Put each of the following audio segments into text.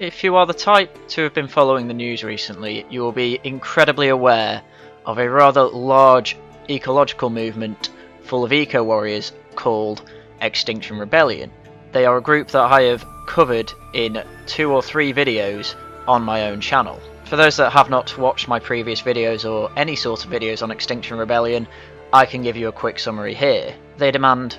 If you are the type to have been following the news recently, you will be incredibly aware of a rather large ecological movement full of eco-warriors called Extinction Rebellion. They are a group that I have covered in 2 or 3 videos on my own channel. For those that have not watched my previous videos or any sort of videos on Extinction Rebellion, I can give you a quick summary here. They demand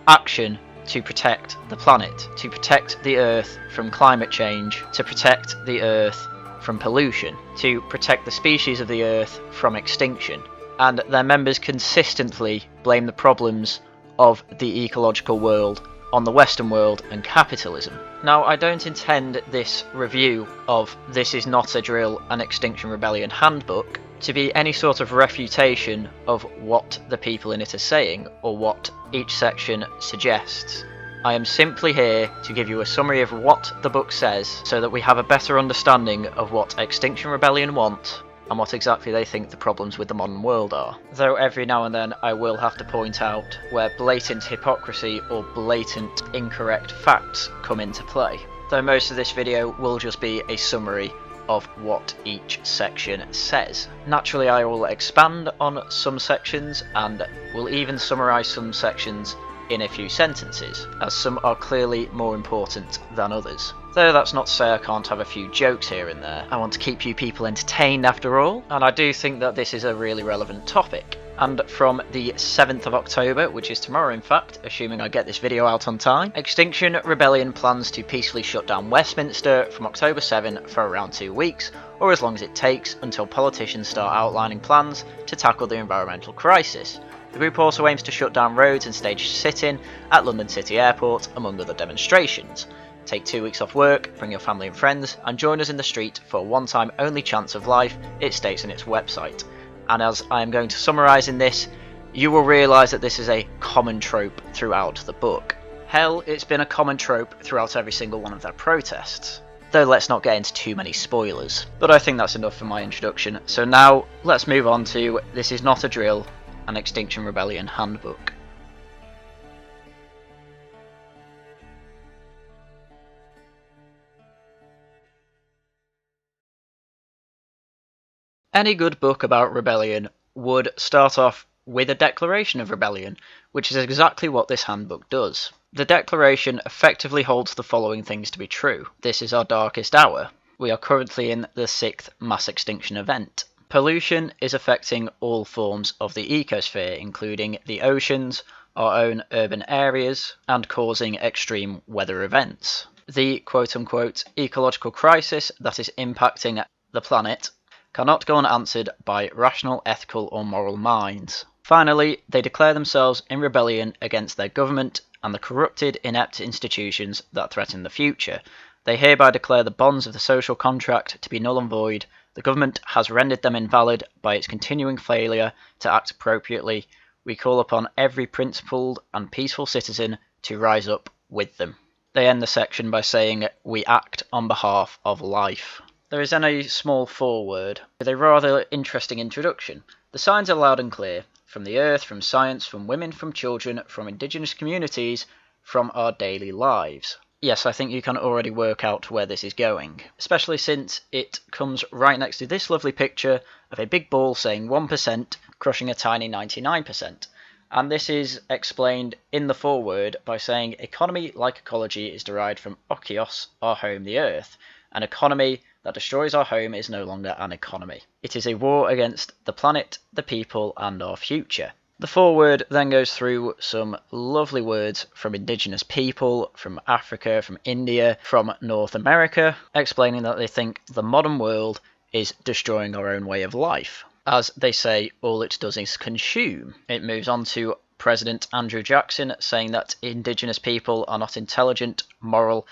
action to protect the planet, to protect the Earth from climate change, to protect the Earth from pollution, to protect the species of the Earth from extinction. And their members consistently blame the problems of the ecological world on the Western world and capitalism. Now, I don't intend this review of This Is Not a Drill, an Extinction Rebellion Handbook to be any sort of refutation of what the people in it are saying or what each section suggests. I am simply here to give you a summary of what the book says so that we have a better understanding of what Extinction Rebellion want and what exactly they think the problems with the modern world are. Though every now and then I will have to point out where blatant hypocrisy or blatant incorrect facts come into play. Though most of this video will just be a summary of what each section says. Naturally, I will expand on some sections and will even summarise some sections in a few sentences, as some are clearly more important than others. Though that's not to say I can't have a few jokes here and there. I want to keep you people entertained after all, and I do think that this is a really relevant topic. And from the 7th of October, which is tomorrow in fact, assuming I get this video out on time, Extinction Rebellion plans to peacefully shut down Westminster from October 7 for around 2 weeks, or as long as it takes until politicians start outlining plans to tackle the environmental crisis. The group also aims to shut down roads and stage sit-in at London City Airport, among other demonstrations. Take 2 weeks off work, bring your family and friends, and join us in the street for a one-time only chance of life, it states on its website. And as I am going to summarise in this, you will realise that this is a common trope throughout the book. Hell, it's been a common trope throughout every single one of their protests. Though let's not get into too many spoilers. But I think that's enough for my introduction, so now let's move on to This Is Not a Drill, an Extinction Rebellion Handbook. Any good book about rebellion would start off with a declaration of rebellion, which is exactly what this handbook does. The declaration effectively holds the following things to be true. This is our darkest hour. We are currently in the 6th mass extinction event. Pollution is affecting all forms of the ecosphere, including the oceans, our own urban areas, and causing extreme weather events. The quote-unquote ecological crisis that is impacting the planet cannot go unanswered by rational, ethical or moral minds. Finally, they declare themselves in rebellion against their government and the corrupted, inept institutions that threaten the future. They hereby declare the bonds of the social contract to be null and void. The government has rendered them invalid by its continuing failure to act appropriately. We call upon every principled and peaceful citizen to rise up with them. They end the section by saying, "We act on behalf of life." There is then a small foreword with a rather interesting introduction. The signs are loud and clear, from the earth, from science, from women, from children, from indigenous communities, from our daily lives. Yes, I think you can already work out where this is going, especially since it comes right next to this lovely picture of a big ball saying 1% crushing a tiny 99%. And this is explained in the foreword by saying economy like ecology is derived from okios, our home, the earth. An economy that destroys our home is no longer an economy. It is a war against the planet, the people, and our future. The foreword then goes through some lovely words from indigenous people, from Africa, from India, from North America, explaining that they think the modern world is destroying our own way of life. As they say, all it does is consume. It moves on to President Andrew Jackson saying that indigenous people are not intelligent, moral,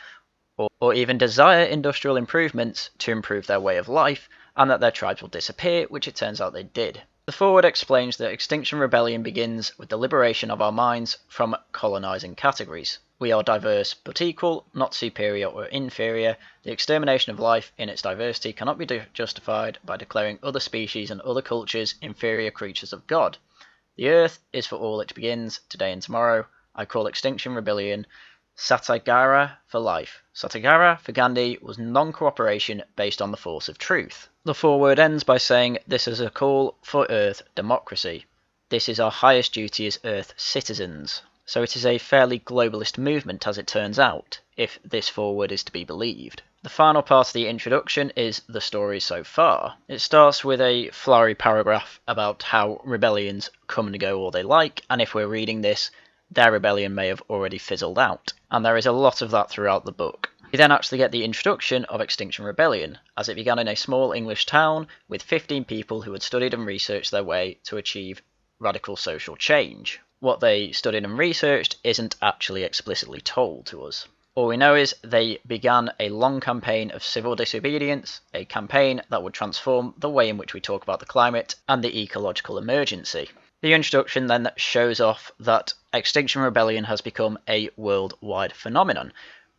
or even desire industrial improvements to improve their way of life, and that their tribes will disappear, which it turns out they did. The foreword explains that Extinction Rebellion begins with the liberation of our minds from colonising categories. We are diverse but equal, not superior or inferior. The extermination of life in its diversity cannot be justified by declaring other species and other cultures inferior creatures of God. The earth is for all it begins, today and tomorrow. I call Extinction Rebellion Satyagraha for life. Satyagraha for Gandhi was non-cooperation based on the force of truth. The foreword ends by saying, "This is a call for Earth democracy. This is our highest duty as Earth citizens." So it is a fairly globalist movement, as it turns out, if this foreword is to be believed. The final part of the introduction is the story so far. It starts with a flowery paragraph about how rebellions come and go all they like, and if we're reading this, their rebellion may have already fizzled out. And there is a lot of that throughout the book. We then actually get the introduction of Extinction Rebellion, as it began in a small English town with 15 people who had studied and researched their way to achieve radical social change. What they studied and researched isn't actually explicitly told to us. All we know is they began a long campaign of civil disobedience, a campaign that would transform the way in which we talk about the climate and the ecological emergency. The introduction then shows off that Extinction Rebellion has become a worldwide phenomenon,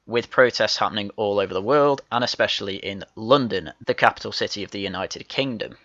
with protests happening all over the world, and especially in London, the capital city of the United Kingdom.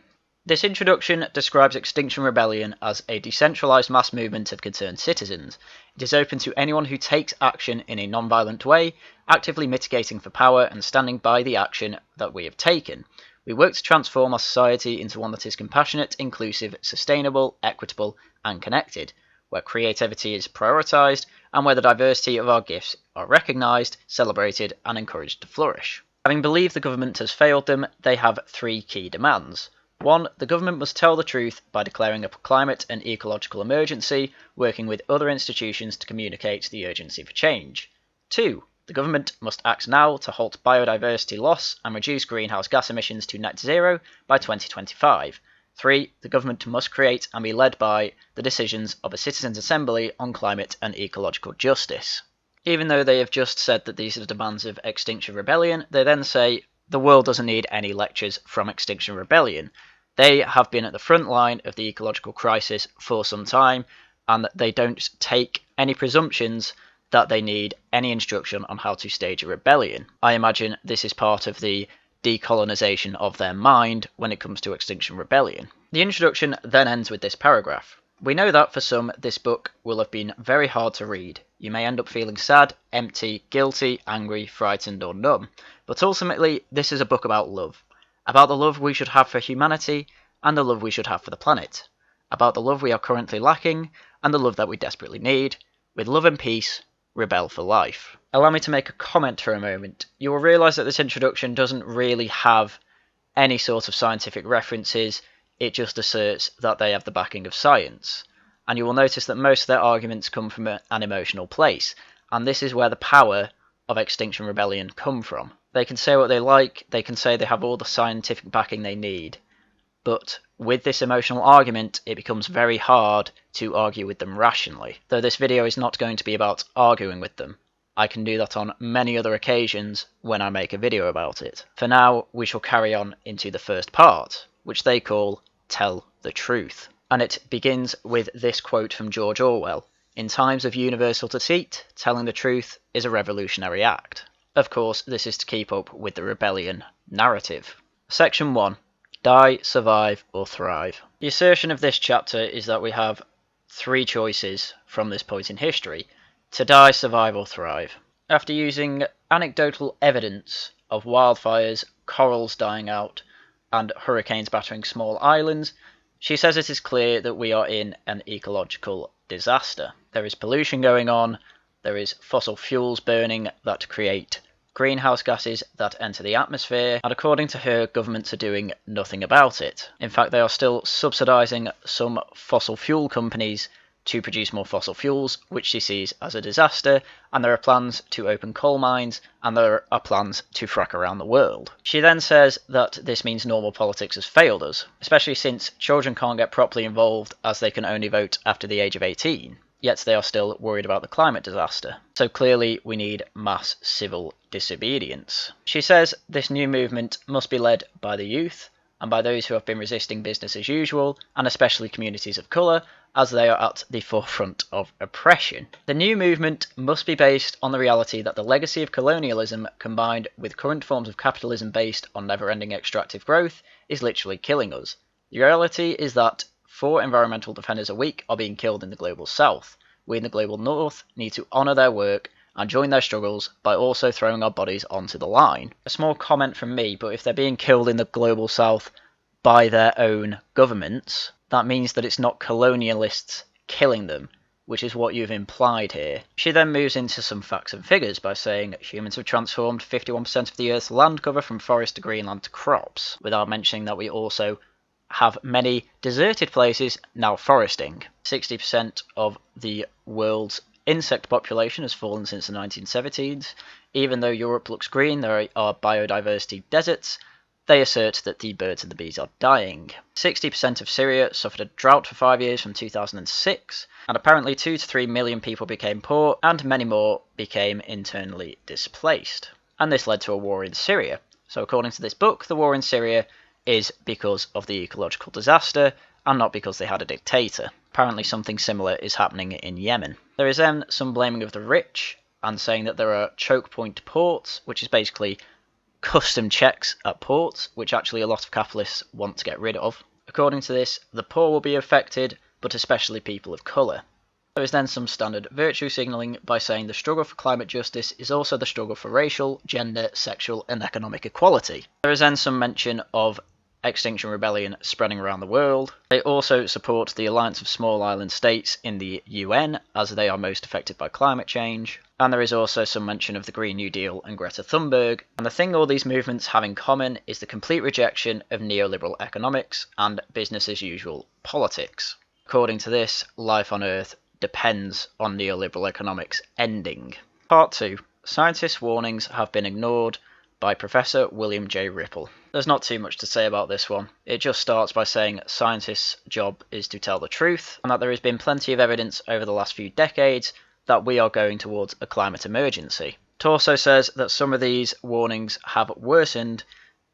This introduction describes Extinction Rebellion as a decentralised mass movement of concerned citizens. It is open to anyone who takes action in a non-violent way, actively mitigating for power and standing by the action that we have taken. We work to transform our society into one that is compassionate, inclusive, sustainable, equitable, and connected, where creativity is prioritised and where the diversity of our gifts are recognised, celebrated, and encouraged to flourish. Having believed the government has failed them, they have 3 key demands. 1. The government must tell the truth by declaring a climate and ecological emergency, working with other institutions to communicate the urgency for change. 2. The government must act now to halt biodiversity loss and reduce greenhouse gas emissions to net zero by 2025. 3. The government must create and be led by the decisions of a citizens' assembly on climate and ecological justice. Even though they have just said that these are the demands of Extinction Rebellion, they then say the world doesn't need any lectures from Extinction Rebellion. They have been at the front line of the ecological crisis for some time, and they don't take any presumptions that they need any instruction on how to stage a rebellion. I imagine this is part of the decolonisation of their mind when it comes to Extinction Rebellion. The introduction then ends with this paragraph. We know that for some, this book will have been very hard to read. You may end up feeling sad, empty, guilty, angry, frightened, or numb. But ultimately, this is a book about love. About the love we should have for humanity, and the love we should have for the planet. About the love we are currently lacking, and the love that we desperately need. With love and peace, rebel for life. Allow me to make a comment for a moment. You will realise that this introduction doesn't really have any sort of scientific references, it just asserts that they have the backing of science. And you will notice that most of their arguments come from an emotional place, and this is where the power of Extinction Rebellion come from. They can say what they like, they can say they have all the scientific backing they need, but with this emotional argument, it becomes very hard to argue with them rationally. Though this video is not going to be about arguing with them. I can do that on many other occasions when I make a video about it. For now, we shall carry on into the first part, which they call Tell the Truth. And it begins with this quote from George Orwell. In times of universal deceit, telling the truth is a revolutionary act. Of course, this is to keep up with the rebellion narrative. Section 1. Die, survive, or thrive. The assertion of this chapter is that we have 3 choices from this point in history: to die, survive, or thrive. After using anecdotal evidence of wildfires, corals dying out, and hurricanes battering small islands, she says it is clear that we are in an ecological disaster. There is pollution going on, there is fossil fuels burning that create greenhouse gases that enter the atmosphere, and according to her, governments are doing nothing about it. In fact, they are still subsidising some fossil fuel companies to produce more fossil fuels, which she sees as a disaster, and there are plans to open coal mines, and there are plans to frack around the world. She then says that this means normal politics has failed us, especially since children can't get properly involved as they can only vote after the age of 18. Yet they are still worried about the climate disaster. So clearly we need mass civil disobedience. She says this new movement must be led by the youth and by those who have been resisting business as usual, and especially communities of colour, as they are at the forefront of oppression. The new movement must be based on the reality that the legacy of colonialism combined with current forms of capitalism based on never-ending extractive growth is literally killing us. The reality is that 4 environmental defenders a week are being killed in the global south. We in the global north need to honour their work and join their struggles by also throwing our bodies onto the line. A small comment from me, but if they're being killed in the global south by their own governments, that means that it's not colonialists killing them, which is what you've implied here. She then moves into some facts and figures by saying humans have transformed 51% of the Earth's land cover from forest to Greenland to crops, without mentioning that we also have many deserted places now foresting. 60% of the world's insect population has fallen since the 1970s. Even though Europe looks green, there are biodiversity deserts. They assert that the birds and the bees are dying. 60% of Syria suffered a drought for 5 years from 2006, and apparently 2 to 3 million people became poor, and many more became internally displaced. And this led to a war in Syria. So according to this book, the war in Syria is because of the ecological disaster, and not because they had a dictator. Apparently something similar is happening in Yemen. There is then some blaming of the rich, and saying that there are choke point ports, which is basically custom checks at ports, which actually a lot of capitalists want to get rid of. According to this, the poor will be affected, but especially people of colour. There is then some standard virtue signalling by saying the struggle for climate justice is also the struggle for racial, gender, sexual and economic equality. There is then some mention of Extinction Rebellion spreading around the world. They also support the Alliance of Small Island States in the UN, as they are most affected by climate change. And there is also some mention of the Green New Deal and Greta Thunberg. And the thing all these movements have in common is the complete rejection of neoliberal economics and business as usual politics. According to this, life on Earth depends on neoliberal economics ending. Part 2. Scientists' warnings have been ignored by Professor William J. Ripple. There's not too much to say about this one. It just starts by saying scientists' job is to tell the truth, and that there has been plenty of evidence over the last few decades that we are going towards a climate emergency. It also says that some of these warnings have worsened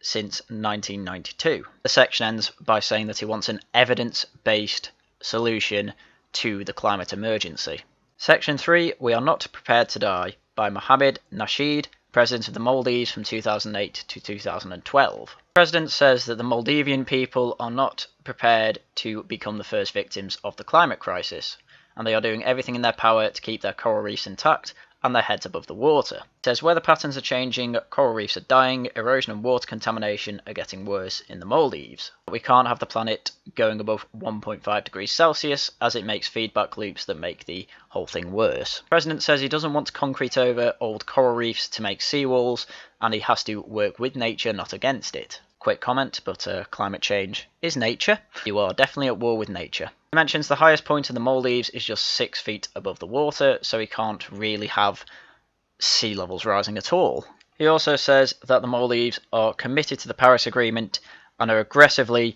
since 1992. The section ends by saying that he wants an evidence-based solution to the climate emergency. Section 3, We Are Not Prepared to Die, by Mohamed Nasheed, President of the Maldives from 2008 to 2012. The President says that the Maldivian people are not prepared to become the first victims of the climate crisis, and they are doing everything in their power to keep their coral reefs intact and their heads above the water. It says weather patterns are changing, coral reefs are dying, erosion and water contamination are getting worse in the Maldives. We can't have the planet going above 1.5 degrees Celsius, as it makes feedback loops that make the whole thing worse. The President says he doesn't want to concrete over old coral reefs to make seawalls, and he has to work with nature, not against it. Quick comment, but climate change is nature. You are definitely at war with nature. He mentions the highest point in the Maldives is just 6 feet above the water, so he can't really have sea levels rising at all. He also says that the Maldives are committed to the Paris Agreement and are aggressively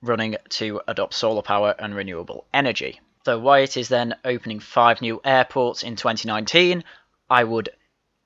running to adopt solar power and renewable energy. So why it is then opening 5 new airports in 2019, I would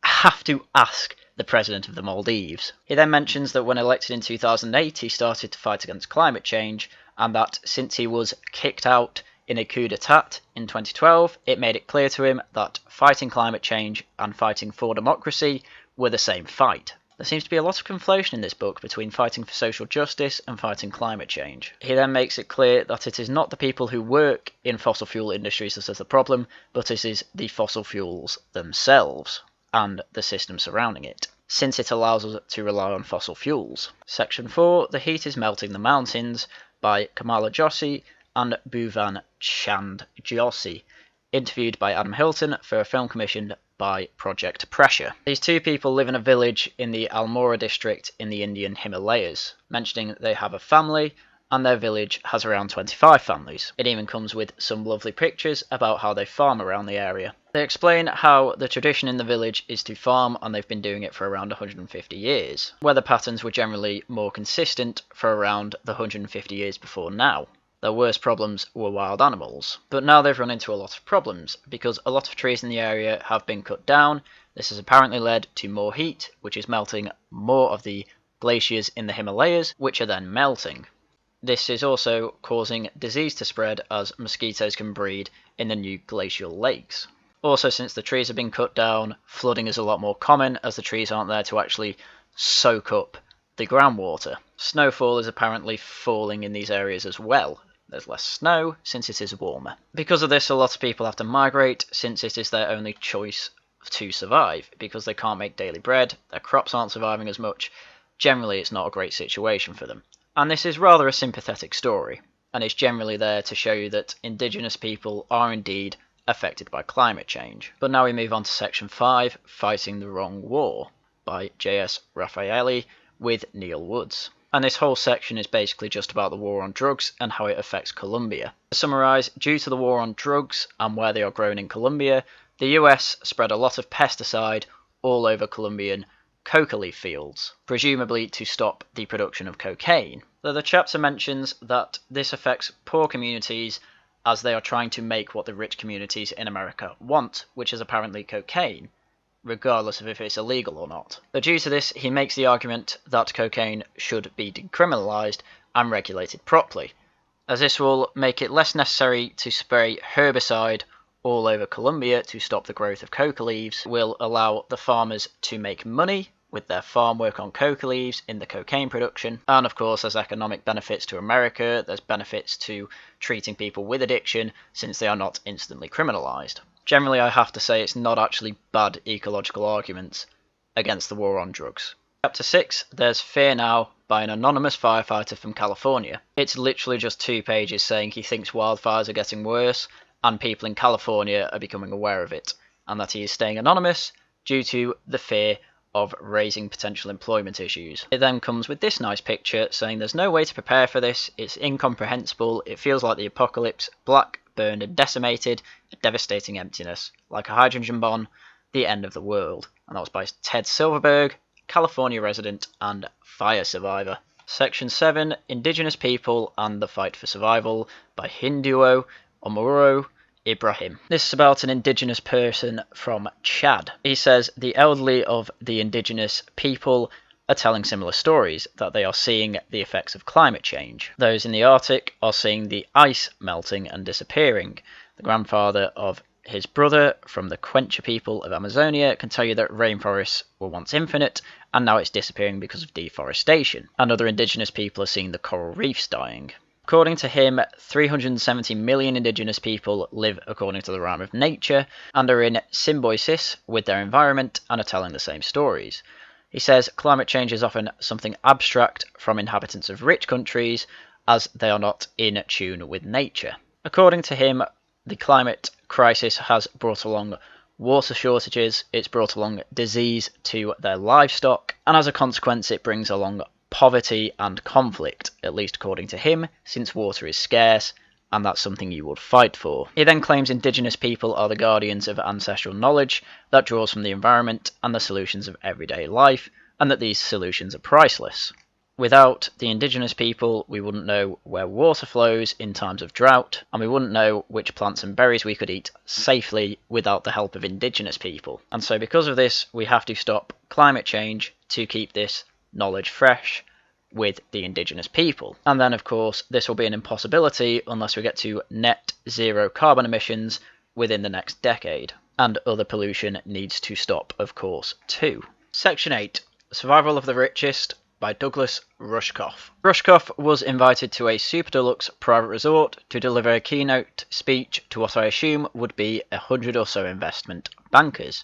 have to ask the President of the Maldives. He then mentions that when elected in 2008 he started to fight against climate change, and that since he was kicked out in a coup d'etat in 2012, it made it clear to him that fighting climate change and fighting for democracy were the same fight. There seems to be a lot of conflation in this book between fighting for social justice and fighting climate change. He then makes it clear that it is not the people who work in fossil fuel industries that is the problem, but it is the fossil fuels themselves and the system surrounding it, since it allows us to rely on fossil fuels. Section 4, The Heat is Melting the Mountains, by Kamala Joshi and Bhuvan Chand Joshi, interviewed by Adam Hilton for a film commissioned by Project Pressure. These two people live in a village in the Almora district in the Indian Himalayas, mentioning that they have a family and their village has around 25 families. It even comes with some lovely pictures about how they farm around the area. They explain how the tradition in the village is to farm, and they've been doing it for around 150 years. Weather patterns were generally more consistent for around the 150 years before now. Their worst problems were wild animals. But now they've run into a lot of problems, because a lot of trees in the area have been cut down. This has apparently led to more heat, which is melting more of the glaciers in the Himalayas, which are then melting. This is also causing disease to spread, as mosquitoes can breed in the new glacial lakes. Also, since the trees have been cut down, flooding is a lot more common, as the trees aren't there to actually soak up the groundwater. Snowfall is apparently falling in these areas as well. There's less snow since it is warmer. Because of this, a lot of people have to migrate, since it is their only choice to survive because they can't make daily bread, their crops aren't surviving as much. Generally, it's not a great situation for them. And this is rather a sympathetic story, and it's generally there to show you that indigenous people are indeed affected by climate change. But now we move on to section 5, Fighting the Wrong War, by J.S. Raffaelli with Neil Woods. And this whole section is basically just about the war on drugs and how it affects Colombia. To summarise, due to the war on drugs and where they are grown in Colombia, the US spread a lot of pesticide all over Colombian coca leaf fields, presumably to stop the production of cocaine. Though the chapter mentions that this affects poor communities as they are trying to make what the rich communities in America want, which is apparently cocaine, regardless of if it's illegal or not. But due to this, he makes the argument that cocaine should be decriminalised and regulated properly, as this will make it less necessary to spray herbicide all over Colombia to stop the growth of coca leaves, will allow the farmers to make money with their farm work on coca leaves in the cocaine production. And of course, there's economic benefits to America, there's benefits to treating people with addiction since they are not instantly criminalised. Generally, I have to say it's not actually bad ecological arguments against the war on drugs. Chapter 6, There's Fear Now, by an anonymous firefighter from California. It's literally just 2 pages saying he thinks wildfires are getting worse and people in California are becoming aware of it, and that he is staying anonymous due to the fear of raising potential employment issues. It then comes with this nice picture saying there's no way to prepare for this, it's incomprehensible, it feels like the apocalypse, black, burned and decimated, a devastating emptiness, like a hydrogen bomb, the end of the world. And that was by Ted Silverberg, California resident and fire survivor. Section 7, Indigenous People and the Fight for Survival, by Hinduo Omoro Ibrahim. This is about an indigenous person from Chad. He says the elderly of the indigenous people are telling similar stories, that they are seeing the effects of climate change. Those in the Arctic are seeing the ice melting and disappearing. The grandfather of his brother from the Quencha people of Amazonia can tell you that rainforests were once infinite and now it's disappearing because of deforestation. And other indigenous people are seeing the coral reefs dying. According to him, 370 million indigenous people live according to the rhyme of nature and are in symbiosis with their environment and are telling the same stories. He says climate change is often something abstract from inhabitants of rich countries as they are not in tune with nature. According to him, the climate crisis has brought along water shortages, it's brought along disease to their livestock, and as a consequence it brings along poverty and conflict, at least according to him, since water is scarce, and that's something you would fight for. He then claims indigenous people are the guardians of ancestral knowledge that draws from the environment and the solutions of everyday life, and that these solutions are priceless. Without the indigenous people, we wouldn't know where water flows in times of drought, and we wouldn't know which plants and berries we could eat safely without the help of indigenous people. And so because of this, we have to stop climate change to keep this knowledge fresh with the indigenous people. And then of course this will be an impossibility unless we get to net zero carbon emissions within the next decade, and other pollution needs to stop of course too. Section 8, Survival of the Richest, by Douglas Rushkoff. Rushkoff was invited to a super deluxe private resort to deliver a keynote speech to what I assume would be 100 or so investment bankers.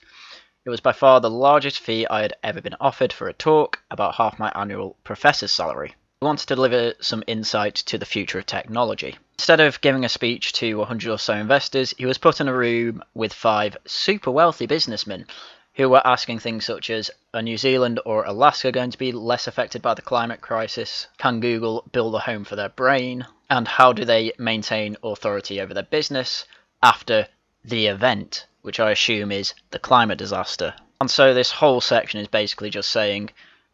It was by far the largest fee I had ever been offered for a talk, about half my annual professor's salary. I wanted to deliver some insight to the future of technology. Instead of giving a speech to 100 or so investors, he was put in a room with 5 super wealthy businessmen who were asking things such as, are New Zealand or Alaska going to be less affected by the climate crisis? Can Google build a home for their brain? And how do they maintain authority over their business after the event, which I assume is the climate disaster? And so this whole section is basically just saying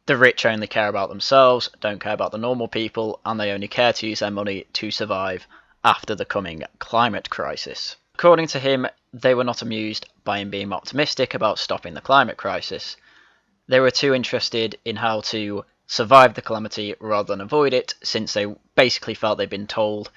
the rich only care about themselves, don't care about the normal people, and they only care to use their money to survive after the coming climate crisis. According to him, they were not amused by him being optimistic about stopping the climate crisis. They were too interested in how to survive the calamity rather than avoid it, since they basically felt they'd been told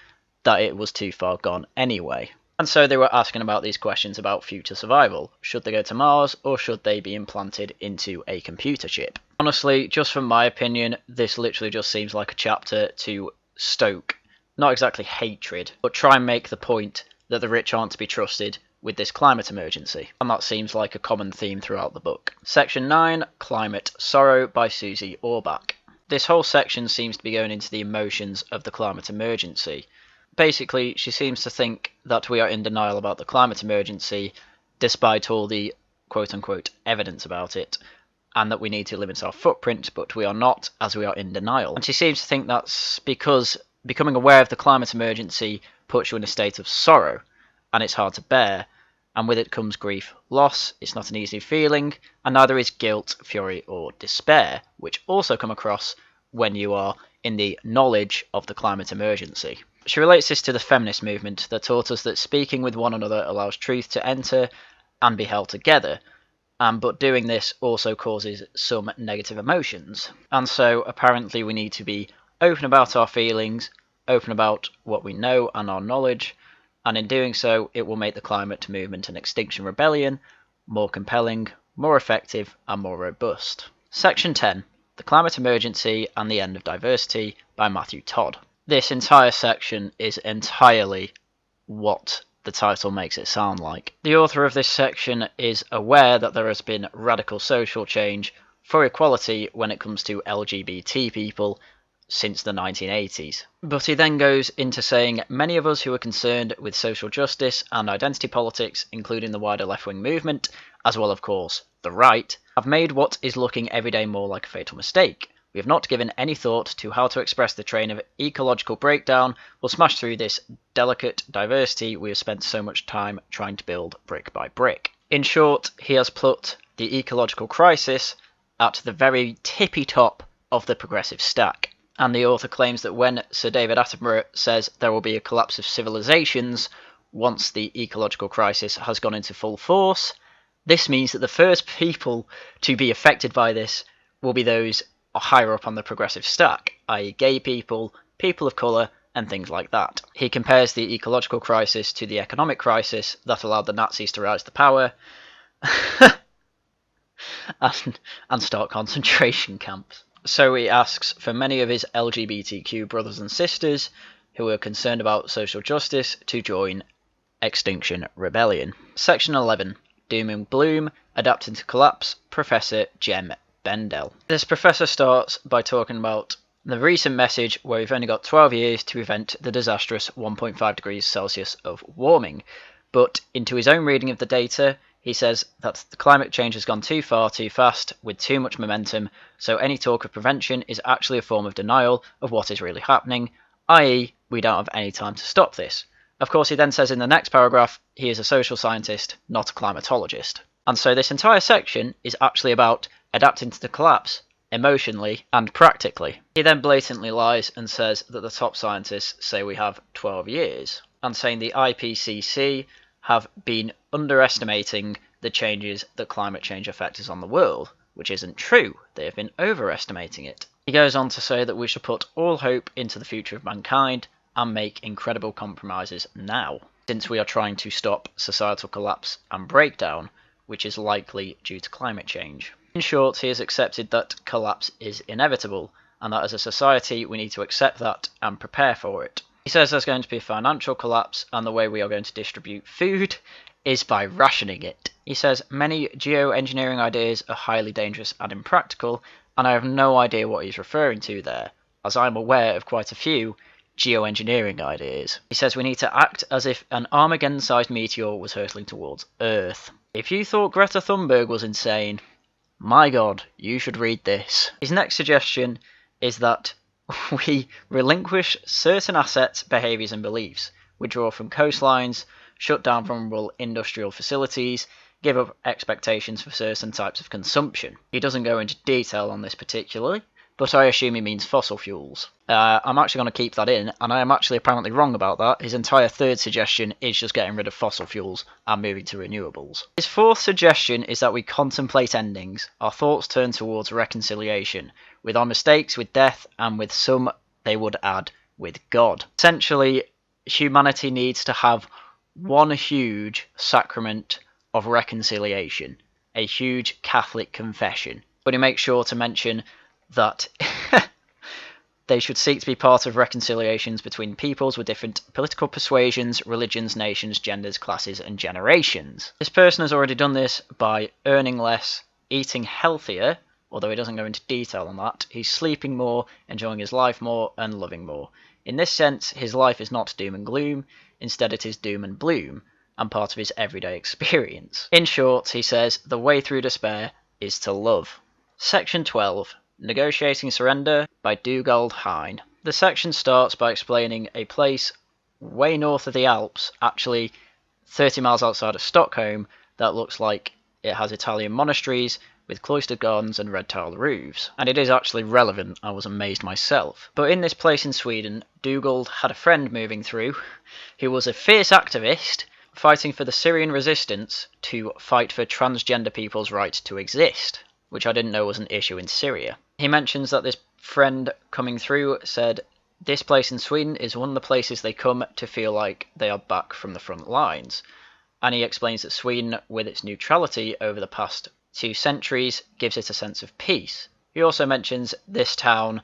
that it was too far gone anyway. And so they were asking about these questions about future survival. Should they go to Mars, or should they be implanted into a computer chip? Honestly, just from my opinion, this literally just seems like a chapter to stoke, not exactly hatred, but try and make the point that the rich aren't to be trusted with this climate emergency, and that seems like a common theme throughout the book. Section 9, Climate Sorrow by Susie Orbach. This whole section seems to be going into the emotions of the climate emergency. Basically, she seems to think that we are in denial about the climate emergency, despite all the quote-unquote evidence about it, and that we need to limit our footprint, but we are not, as we are in denial. And she seems to think that's because becoming aware of the climate emergency puts you in a state of sorrow, and it's hard to bear, and with it comes grief, loss. It's not an easy feeling, and neither is guilt, fury, or despair, which also come across when you are in the knowledge of the climate emergency. She relates this to the feminist movement that taught us that speaking with one another allows truth to enter and be held together, but doing this also causes some negative emotions. And so apparently we need to be open about our feelings, open about what we know and our knowledge, and in doing so it will make the climate movement and Extinction Rebellion more compelling, more effective, and more robust. Section 10, The Climate Emergency and the End of Diversity by Matthew Todd. This entire section is entirely what the title makes it sound like. The author of this section is aware that there has been radical social change for equality when it comes to LGBT people since the 1980s. But he then goes into saying many of us who are concerned with social justice and identity politics, including the wider left-wing movement, as well of course the right, have made what is looking every day more like a fatal mistake. We have not given any thought to how to express the train of ecological breakdown will smash through this delicate diversity we have spent so much time trying to build brick by brick. In short, he has put the ecological crisis at the very tippy top of the progressive stack. And the author claims that when Sir David Attenborough says there will be a collapse of civilizations once the ecological crisis has gone into full force, this means that the first people to be affected by this will be those higher up on the progressive stack, i.e. gay people, people of colour, and things like that. He compares the ecological crisis to the economic crisis that allowed the Nazis to rise to power and start concentration camps. So he asks for many of his LGBTQ brothers and sisters who are concerned about social justice to join Extinction Rebellion. Section 11, Doom and Gloom, Adapting to Collapse, Professor Jem Bendell. This professor starts by talking about the recent message where we've only got 12 years to prevent the disastrous 1.5 degrees Celsius of warming, but into his own reading of the data, he says that the climate change has gone too far too fast with too much momentum, so any talk of prevention is actually a form of denial of what is really happening, i.e. we don't have any time to stop this. Of course, he then says in the next paragraph he is a social scientist, not a climatologist. And so this entire section is actually about adapting to the collapse, emotionally and practically. He then blatantly lies and says that the top scientists say we have 12 years, and saying the IPCC have been underestimating the changes that climate change affects on the world, which isn't true. They have been overestimating it. He goes on to say that we should put all hope into the future of mankind and make incredible compromises now, since we are trying to stop societal collapse and breakdown, which is likely due to climate change. In short, he has accepted that collapse is inevitable, and that as a society we need to accept that and prepare for it. He says there's going to be a financial collapse, and the way we are going to distribute food is by rationing it. He says many geoengineering ideas are highly dangerous and impractical, and I have no idea what he's referring to there, as I'm aware of quite a few geoengineering ideas. He says we need to act as if an Armageddon-sized meteor was hurtling towards Earth. If you thought Greta Thunberg was insane, my god, you should read this. His next suggestion is that we relinquish certain assets, behaviours and beliefs, withdraw from coastlines, shut down vulnerable industrial facilities, give up expectations for certain types of consumption. He doesn't go into detail on this particularly, but I assume he means fossil fuels. I'm actually going to keep that in, and I am actually apparently wrong about that. His entire third suggestion is just getting rid of fossil fuels and moving to renewables. His fourth suggestion is that we contemplate endings, our thoughts turn towards reconciliation, with our mistakes, with death, and with some, they would add, with God. Essentially, humanity needs to have one huge sacrament of reconciliation, a huge Catholic confession. But he makes sure to mention that They should seek to be part of reconciliations between peoples with different political persuasions, religions, nations, genders, classes, and generations. This person has already done this by earning less, eating healthier, although he doesn't go into detail on that. He's sleeping more, enjoying his life more, and loving more. In this sense, his life is not doom and gloom, instead it is doom and bloom, and part of his everyday experience. In short, he says, the way through despair is to love. Section 12. Negotiating Surrender by Gláeddyv Haryan. The section starts by explaining a place way north of the Alps, actually 30 miles outside of Stockholm, that looks like it has Italian monasteries with cloistered gardens and red tiled roofs. And it is actually relevant, I was amazed myself. But in this place in Sweden, Gláeddyv had a friend moving through who was a fierce activist fighting for the Syrian resistance to fight for transgender people's right to exist, which I didn't know was an issue in Syria. He mentions that this friend coming through said, this place in Sweden is one of the places they come to feel like they are back from the front lines. And he explains that Sweden, with its neutrality over the past 2 centuries, gives it a sense of peace. He also mentions this town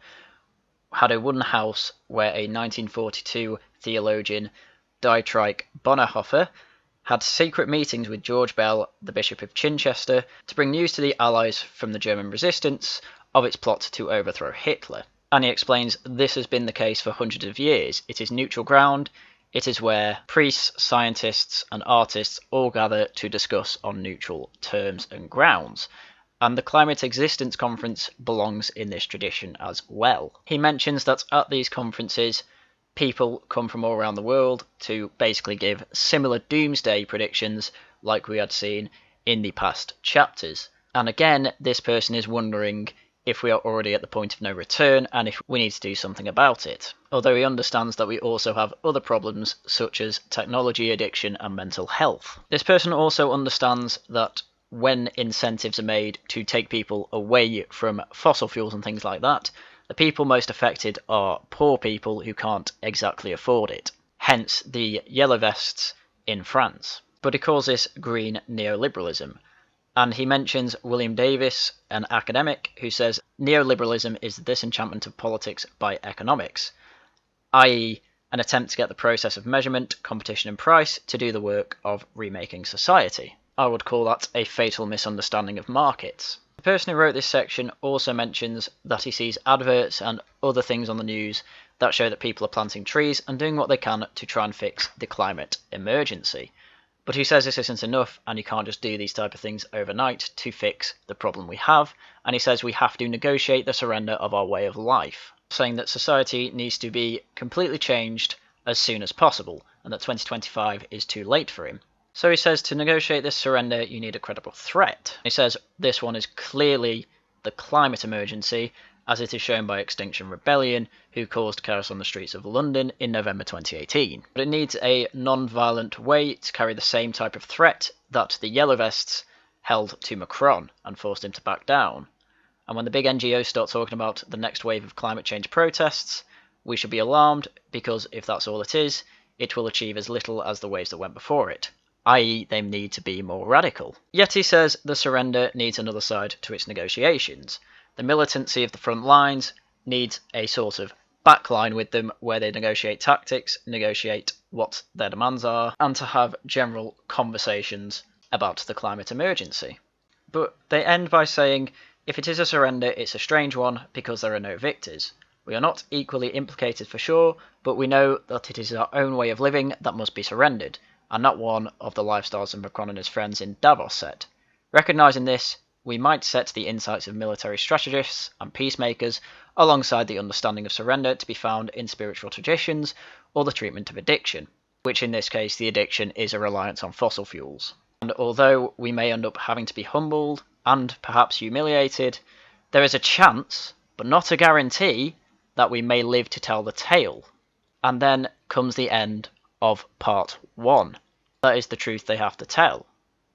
had a wooden house where a 1942 theologian, Dietrich Bonhoeffer, had secret meetings with George Bell, the Bishop of Chichester, to bring news to the Allies from the German resistance of its plot to overthrow Hitler. And he explains this has been the case for hundreds of years. It is neutral ground. It is where priests, scientists, and artists all gather to discuss on neutral terms and grounds. And the Climate Existence Conference belongs in this tradition as well. He mentions that at these conferences, people come from all around the world to basically give similar doomsday predictions like we had seen in the past chapters. And again, this person is wondering if we are already at the point of no return and if we need to do something about it. Although he understands that we also have other problems such as technology addiction and mental health. This person also understands that when incentives are made to take people away from fossil fuels and things like that, the people most affected are poor people who can't exactly afford it. Hence the yellow vests in France. But he calls this green neoliberalism. And he mentions William Davis, an academic, who says neoliberalism is the disenchantment of politics by economics, i.e. an attempt to get the process of measurement, competition and price to do the work of remaking society. I would call that a fatal misunderstanding of markets. The person who wrote this section also mentions that he sees adverts and other things on the news that show that people are planting trees and doing what they can to try and fix the climate emergency. But he says this isn't enough and you can't just do these type of things overnight to fix the problem we have, and he says we have to negotiate the surrender of our way of life, saying that society needs to be completely changed as soon as possible and that 2025 is too late for him. So he says to negotiate this surrender you need a credible threat. He says this one is clearly the climate emergency, as it is shown by Extinction Rebellion, who caused chaos on the streets of London in November 2018. But it needs a non-violent way to carry the same type of threat that the Yellow Vests held to Macron and forced him to back down. And when the big NGOs start talking about the next wave of climate change protests, we should be alarmed, because if that's all it is, it will achieve as little as the waves that went before it, i.e. they need to be more radical. Yet he says the surrender needs another side to its negotiations. The militancy of the front lines needs a sort of backline with them where they negotiate tactics, negotiate what their demands are, and to have general conversations about the climate emergency. But they end by saying, if it is a surrender, it's a strange one because there are no victors. We are not equally implicated for sure, but we know that it is our own way of living that must be surrendered, and not one of the lifestyles that Macron and his friends in Davos set. Recognising this, we might set the insights of military strategists and peacemakers alongside the understanding of surrender to be found in spiritual traditions or the treatment of addiction, which in this case the addiction is a reliance on fossil fuels. And although we may end up having to be humbled and perhaps humiliated, there is a chance, but not a guarantee, that we may live to tell the tale. And then comes the end of part 1. That is the truth they have to tell.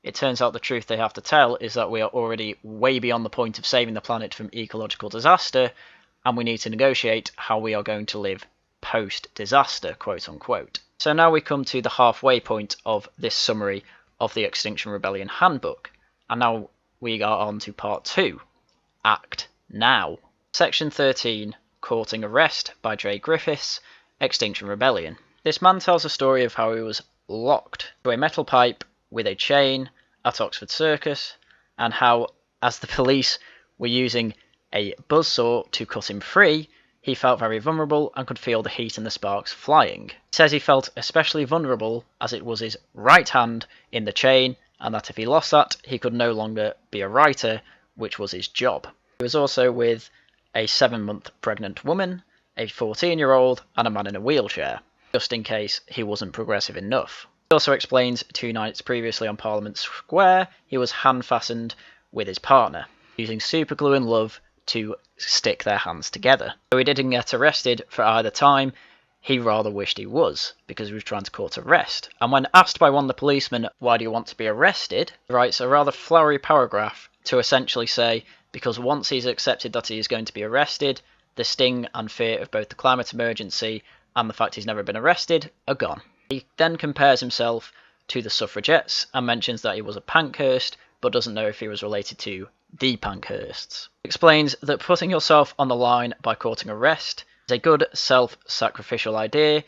It turns out the truth they have to tell is that we are already way beyond the point of saving the planet from ecological disaster, and we need to negotiate how we are going to live post-disaster, quote unquote. So now we come to the halfway point of this summary of the Extinction Rebellion Handbook, and now we are on to part 2, Act Now. Section 13 Courting Arrest by J. Griffiths, Extinction Rebellion. This man tells a story of how he was locked to a metal pipe with a chain at Oxford Circus, and how, as the police were using a buzzsaw to cut him free, he felt very vulnerable and could feel the heat and the sparks flying. He says he felt especially vulnerable as it was his right hand in the chain, and that if he lost that, he could no longer be a writer, which was his job. He was also with a 7-month pregnant woman, a 14-year-old, and a man in a wheelchair, just in case he wasn't progressive enough. He also explains 2 nights previously on Parliament Square, he was hand-fastened with his partner, using superglue and love to stick their hands together. Though he didn't get arrested for either time, he rather wished he was, because he was trying to court arrest. And when asked by one of the policemen, why do you want to be arrested, he writes a rather flowery paragraph to essentially say, because once he's accepted that he is going to be arrested, the sting and fear of both the climate emergency and the fact he's never been arrested are gone. He then compares himself to the suffragettes and mentions that he was a Pankhurst, but doesn't know if he was related to the Pankhursts. He explains that putting yourself on the line by courting arrest is a good self-sacrificial idea.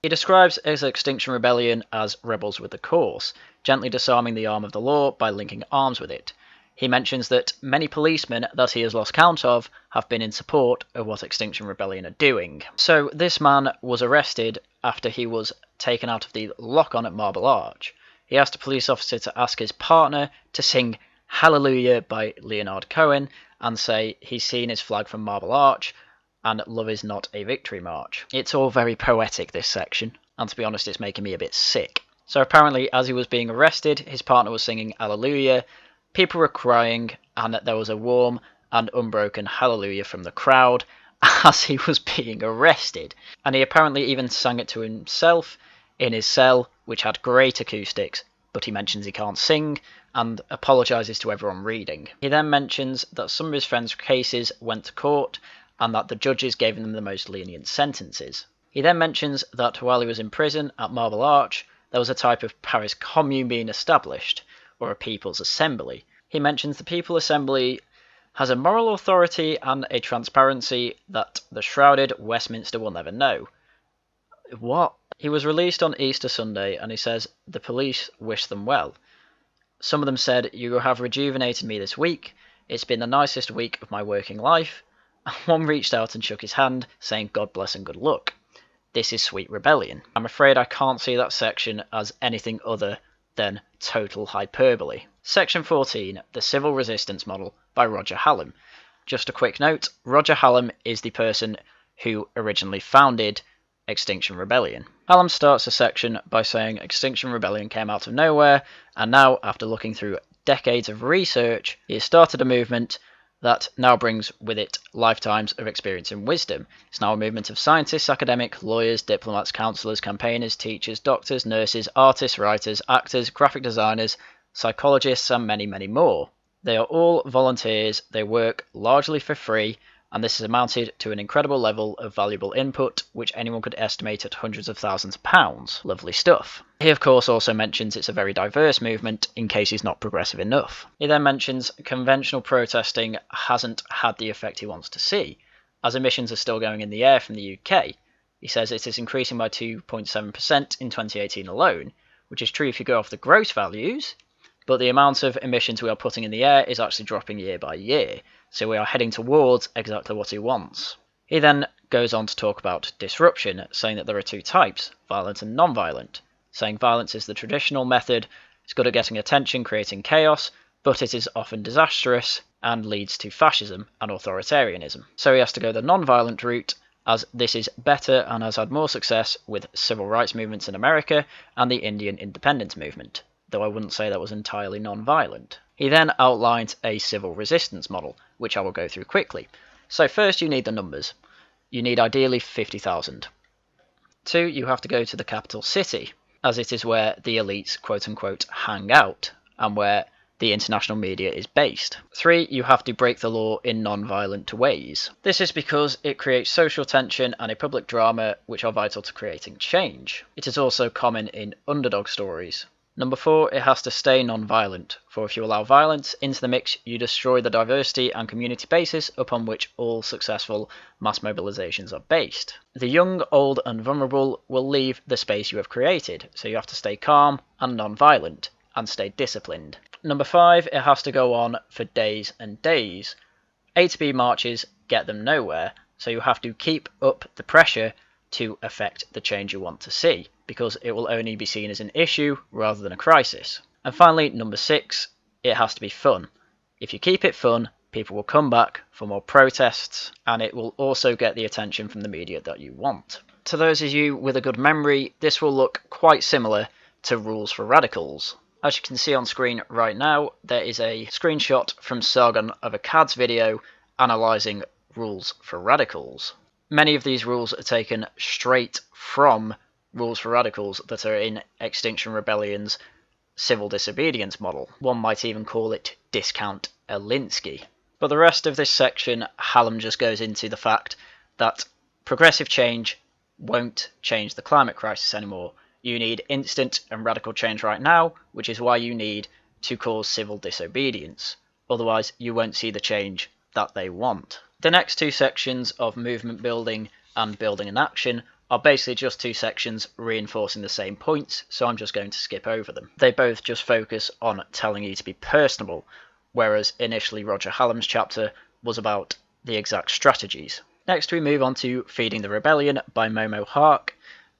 He describes his Extinction Rebellion as rebels with the cause, gently disarming the arm of the law by linking arms with it. He mentions that many policemen that he has lost count of have been in support of what Extinction Rebellion are doing. So this man was arrested after he was taken out of the lock-on at Marble Arch. He asked a police officer to ask his partner to sing Hallelujah by Leonard Cohen and say he's seen his flag from Marble Arch and love is not a victory march. It's all very poetic, this section, and to be honest it's making me a bit sick. So apparently as he was being arrested, his partner was singing Hallelujah, people were crying, and there was a warm and unbroken hallelujah from the crowd as he was being arrested. And he apparently even sang it to himself in his cell, which had great acoustics, but he mentions he can't sing and apologises to everyone reading. He then mentions that some of his friends' cases went to court and that the judges gave them the most lenient sentences. He then mentions that while he was in prison at Marble Arch, there was a type of Paris Commune being established, or a People's Assembly. He mentions the People's Assembly has a moral authority and a transparency that the shrouded Westminster will never know. What? He was released on Easter Sunday, and he says the police wish them well. Some of them said, "You have rejuvenated me this week. It's been the nicest week of my working life." And one reached out and shook his hand, saying God bless and good luck. This is sweet rebellion. I'm afraid I can't see that section as anything other than total hyperbole. Section 14, the Civil Resistance Model by Roger Hallam. Just a quick note, Roger Hallam is the person who originally founded Extinction Rebellion. Hallam starts a section by saying Extinction Rebellion came out of nowhere, and now, after looking through decades of research, he has started a movement that now brings with it lifetimes of experience and wisdom. It's now a movement of scientists, academics, lawyers, diplomats, counsellors, campaigners, teachers, doctors, nurses, artists, writers, actors, graphic designers, psychologists, and many, many more. They are all volunteers, they work largely for free, and this has amounted to an incredible level of valuable input, which anyone could estimate at hundreds of thousands of pounds. Lovely stuff. He of course also mentions it's a very diverse movement, in case he's not progressive enough. He then mentions conventional protesting hasn't had the effect he wants to see, as emissions are still going in the air from the UK. He says it is increasing by 2.7% in 2018 alone, which is true if you go off the gross values, but the amount of emissions we are putting in the air is actually dropping year by year, so we are heading towards exactly what he wants. He then goes on to talk about disruption, saying that there are 2 types, violent and non-violent, saying violence is the traditional method, it's good at getting attention, creating chaos, but it is often disastrous and leads to fascism and authoritarianism. So he has to go the non-violent route, as this is better and has had more success with civil rights movements in America and the Indian independence movement, though I wouldn't say that was entirely non-violent. He then outlines a civil resistance model, which I will go through quickly. So first you need the numbers. You need ideally 50,000. 2, you have to go to the capital city, as it is where the elites quote-unquote hang out, and where the international media is based. 3, you have to break the law in non-violent ways. This is because it creates social tension and a public drama which are vital to creating change. It is also common in underdog stories. Number 4, it has to stay non-violent, for if you allow violence into the mix, you destroy the diversity and community basis upon which all successful mass mobilizations are based. The young, old, and vulnerable will leave the space you have created, so you have to stay calm and non-violent, and stay disciplined. Number 5, it has to go on for days and days. A to B marches get them nowhere, so you have to keep up the pressure to affect the change you want to see, because it will only be seen as an issue rather than a crisis. And finally, number 6, it has to be fun. If you keep it fun, people will come back for more protests, and it will also get the attention from the media that you want. To those of you with a good memory, this will look quite similar to Rules for Radicals. As you can see on screen right now, there is a screenshot from Sargon of Akkad's video analysing Rules for Radicals. Many of these rules are taken straight from Rules for Radicals that are in Extinction Rebellion's civil disobedience model. One might even call it Discount Alinsky. But the rest of this section, Hallam just goes into the fact that progressive change won't change the climate crisis anymore. You need instant and radical change right now, which is why you need to cause civil disobedience. Otherwise, you won't see the change that they want. The next two sections of movement building and building an action are basically just two sections reinforcing the same points, so I'm just going to skip over them. They both just focus on telling you to be personable, whereas initially Roger Hallam's chapter was about the exact strategies. Next we move on to Feeding the Rebellion by Momo Hark,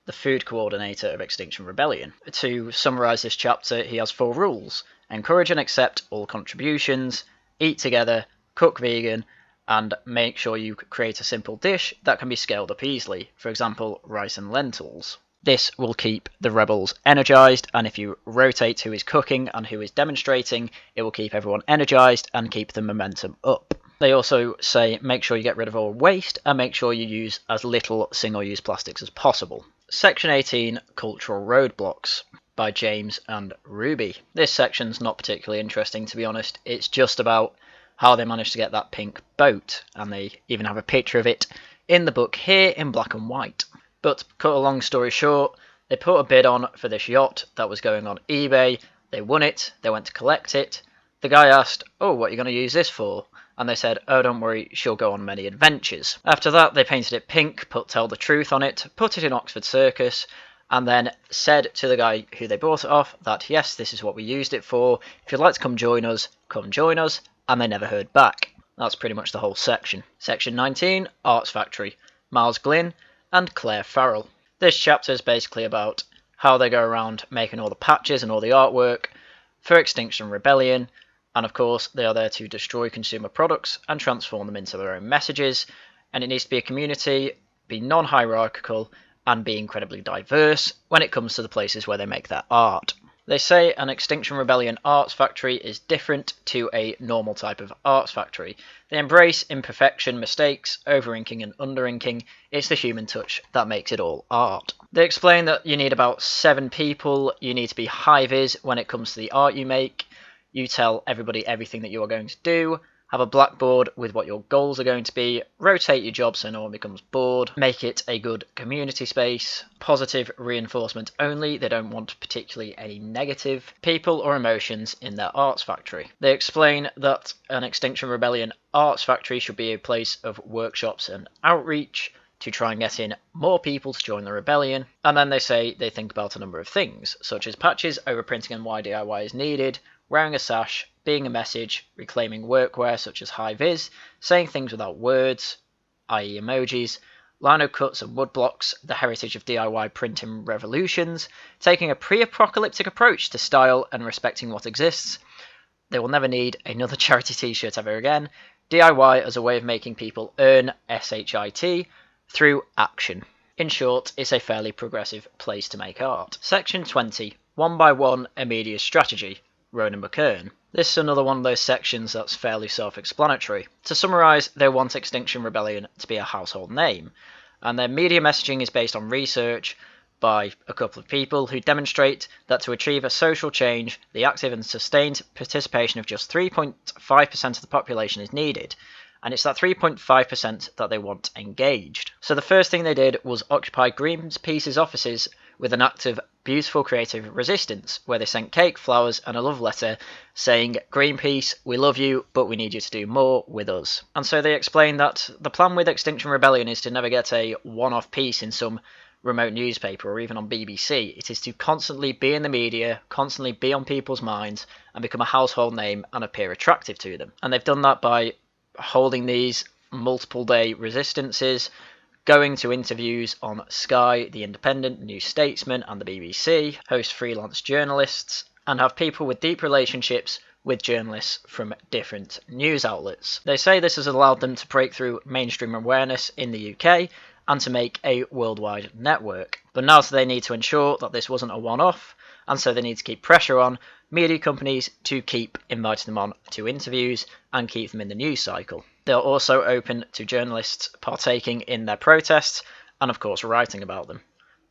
the food coordinator of Extinction Rebellion. To summarise this chapter, he has 4 rules: encourage and accept all contributions, eat together, cook vegan, and make sure you create a simple dish that can be scaled up easily, for example rice and lentils. This will keep the rebels energised, and if you rotate who is cooking and who is demonstrating, it will keep everyone energised and keep the momentum up. They also say make sure you get rid of all waste and make sure you use as little single-use plastics as possible. Section 18, Cultural Roadblocks by James and Ruby. This section's not particularly interesting, to be honest. It's just about how they managed to get that pink boat, and they even have a picture of it in the book here in black and white. But cut a long story short, they put a bid on for this yacht that was going on eBay, they won it, they went to collect it. The guy asked, "Oh, what are you going to use this for?" And they said, "Oh, don't worry, she'll go on many adventures." After that, they painted it pink, put Tell the Truth on it, put it in Oxford Circus, and then said to the guy who they bought it off that, yes, this is what we used it for. If you'd like to come join us, and they never heard back. That's pretty much the whole section. Section 19, Arts Factory, Miles Glynn and Claire Farrell. This chapter is basically about how they go around making all the patches and all the artwork for Extinction Rebellion, and of course they are there to destroy consumer products and transform them into their own messages, and it needs to be a community, be non-hierarchical, and be incredibly diverse when it comes to the places where they make their art. They say an Extinction Rebellion arts factory is different to a normal type of arts factory. They embrace imperfection, mistakes, over-inking and under-inking. It's the human touch that makes it all art. They explain that you need about 7 people, you need to be high-vis when it comes to the art you make. You tell everybody everything that you are going to do, have a blackboard with what your goals are going to be, rotate your job so no one becomes bored, make it a good community space, positive reinforcement only, they don't want particularly any negative people or emotions in their arts factory. They explain that an Extinction Rebellion arts factory should be a place of workshops and outreach to try and get in more people to join the rebellion, and then they say they think about a number of things, such as patches, overprinting and why DIY is needed, wearing a sash, being a message, reclaiming workwear such as high-vis, saying things without words, i.e. emojis, lino cuts and wood blocks, the heritage of DIY printing revolutions, taking a pre-apocalyptic approach to style and respecting what exists. They will never need another charity t-shirt ever again. DIY as a way of making people earn SHIT through action. In short, it's a fairly progressive place to make art. Section 20, One by One, a Media Strategy, Ronan McKern. This is another one of those sections that's fairly self-explanatory. To summarise, they want Extinction Rebellion to be a household name, and their media messaging is based on research by a couple of people who demonstrate that to achieve a social change, the active and sustained participation of just 3.5% of the population is needed, and it's that 3.5% that they want engaged. So the first thing they did was occupy Greenpeace's offices with an act of beautiful creative resistance, where they sent cake, flowers, and a love letter saying, "Greenpeace, we love you, but we need you to do more with us." And so they explained that the plan with Extinction Rebellion is to never get a one-off piece in some remote newspaper or even on BBC. It is to constantly be in the media, constantly be on people's minds, and become a household name and appear attractive to them. And they've done that by holding these multiple day resistances, going to interviews on Sky, The Independent, New Statesman, and the BBC, host freelance journalists, and have people with deep relationships with journalists from different news outlets. They say this has allowed them to break through mainstream awareness in the UK and to make a worldwide network. But now they need to ensure that this wasn't a one-off, and so they need to keep pressure on media companies to keep inviting them on to interviews and keep them in the news cycle. They're also open to journalists partaking in their protests and, of course, writing about them,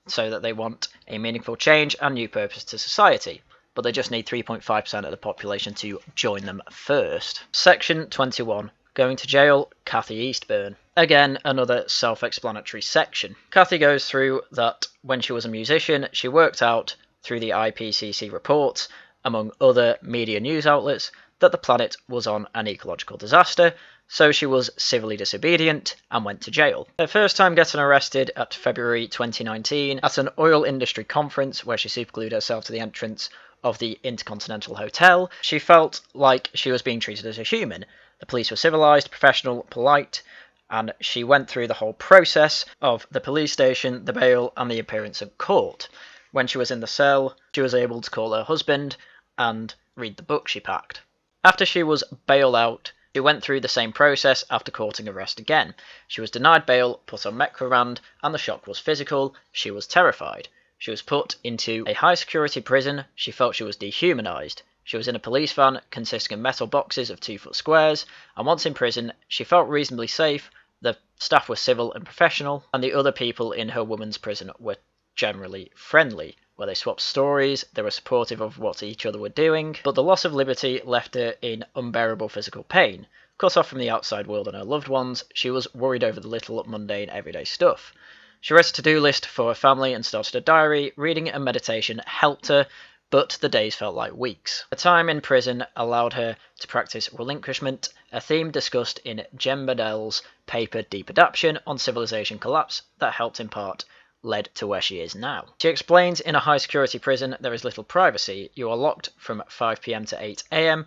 so that they want a meaningful change and new purpose to society. But they just need 3.5% of the population to join them first. Section 21. Going to jail, Cathy Eastburn. Again, another self-explanatory section. Cathy goes through that when she was a musician, she worked out through the IPCC reports, among other media news outlets, that the planet was on an ecological disaster, so she was civilly disobedient and went to jail. Her first time getting arrested at February 2019 at an oil industry conference where she superglued herself to the entrance of the Intercontinental Hotel, she felt like she was being treated as a human. The police were civilised, professional, polite, and she went through the whole process of the police station, the bail, and the appearance at court. When she was in the cell, she was able to call her husband and read the book she packed. After she was bailed out, she went through the same process after courting arrest again. She was denied bail, put on Mecrorand, and the shock was physical. She was terrified. She was put into a high-security prison. She felt she was dehumanised. She was in a police van consisting of metal boxes of 2-foot squares, and once in prison, she felt reasonably safe. The staff were civil and professional, and the other people in her women's prison were generally friendly, where they swapped stories, they were supportive of what each other were doing, but the loss of liberty left her in unbearable physical pain. Cut off from the outside world and her loved ones, she was worried over the little mundane everyday stuff. She wrote a to-do list for her family and started a diary. Reading and meditation helped her, but the days felt like weeks. Her time in prison allowed her to practice relinquishment, a theme discussed in Jem Badell's paper Deep Adaptation on civilization collapse that helped in part led to where she is now. She explains in a high-security prison there is little privacy. You are locked from 5 PM to 8 AM